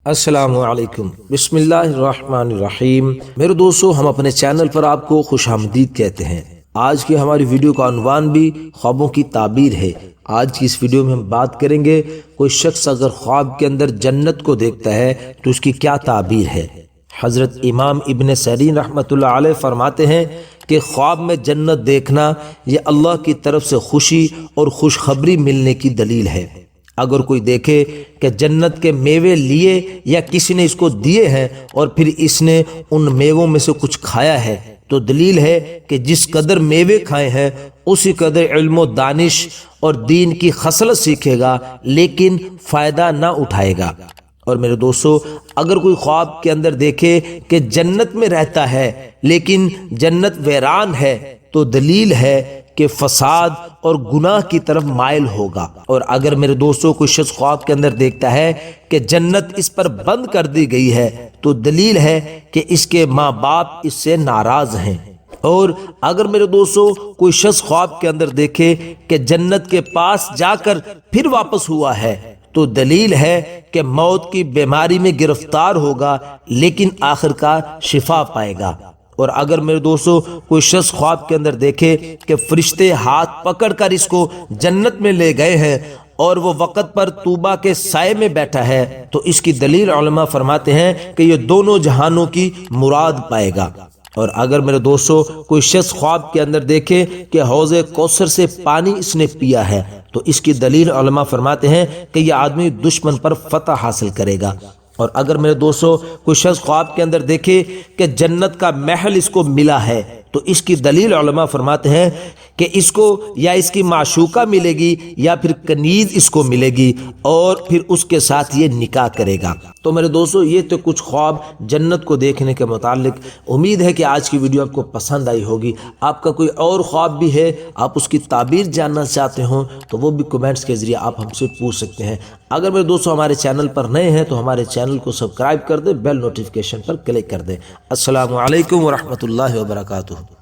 السلام علیکم، بسم اللہ الرحمن الرحیم۔ میرے دوستو، ہم اپنے چینل پر آپ کو خوش آمدید کہتے ہیں۔ آج کی ہماری ویڈیو کا عنوان بھی خوابوں کی تعبیر ہے۔ آج کی اس ویڈیو میں ہم بات کریں گے کوئی شخص اگر خواب کے اندر جنت کو دیکھتا ہے تو اس کی کیا تعبیر ہے۔ حضرت امام ابن سیرین رحمۃ اللہ علیہ فرماتے ہیں کہ خواب میں جنت دیکھنا یہ اللہ کی طرف سے خوشی اور خوشخبری ملنے کی دلیل ہے۔ اگر کوئی دیکھے کہ جنت کے میوے لیے یا کسی نے اس کو دیے ہیں اور پھر اس نے ان میووں میں سے کچھ کھایا ہے تو دلیل ہے کہ جس قدر میوے کھائے ہیں اسی قدر علم و دانش اور دین کی خصلت سیکھے گا، لیکن فائدہ نہ اٹھائے گا۔ اور میرے دوستو، اگر کوئی خواب کے اندر دیکھے کہ جنت میں رہتا ہے لیکن جنت ویران ہے تو دلیل ہے کہ فساد اور گناہ کی طرف مائل ہوگا۔ اور اگر میرے دوستوں کوئی شخص خواب کے اندر دیکھتا ہے کہ جنت اس پر بند کر دی گئی ہے تو دلیل ہے کہ اس کے ماں باپ اس سے ناراض ہیں۔ اور اگر میرے دوستوں کوئی شخص خواب کے اندر دیکھے کہ جنت کے پاس جا کر پھر واپس ہوا ہے تو دلیل ہے کہ موت کی بیماری میں گرفتار ہوگا لیکن آخرکار شفا پائے گا۔ اور اگر میرے دوستو کوئی شخص خواب کے اندر دیکھے کہ فرشتے ہاتھ پکڑ کر اس کو جنت میں لے گئے ہیں اور وہ وقت پر طوبا کے سائے میں بیٹھا ہے تو اس کی دلیل علماء فرماتے ہیں کہ یہ دونوں جہانوں کی مراد پائے گا۔ اور اگر میرے دوستو کوئی شخص خواب کے اندر دیکھے کہ حوض کوثر سے پانی اس نے پیا ہے تو اس کی دلیل علماء فرماتے ہیں کہ یہ آدمی دشمن پر فتح حاصل کرے گا۔ اور اگر میرے دوستو کوئی شخص خواب کے اندر دیکھے کہ جنت کا محل اس کو ملا ہے تو اس کی دلیل علماء فرماتے ہیں کہ اس کو یا اس کی معشوقہ ملے گی یا پھر کنیز اس کو ملے گی اور پھر اس کے ساتھ یہ نکاح کرے گا۔ تو میرے دوستو، یہ تو کچھ خواب جنت کو دیکھنے کے متعلق۔ امید ہے کہ آج کی ویڈیو آپ کو پسند آئی ہوگی۔ آپ کا کوئی اور خواب بھی ہے، آپ اس کی تعبیر جاننا چاہتے ہوں تو وہ بھی کمنٹس کے ذریعے آپ ہم سے پوچھ سکتے ہیں۔ اگر میرے دوستو ہمارے چینل پر نئے ہیں تو ہمارے چینل کو سبسکرائب کر دیں، بیل نوٹیفیکیشن پر کلک کر دیں۔ السلام علیکم ورحمۃ اللہ وبرکاتہ۔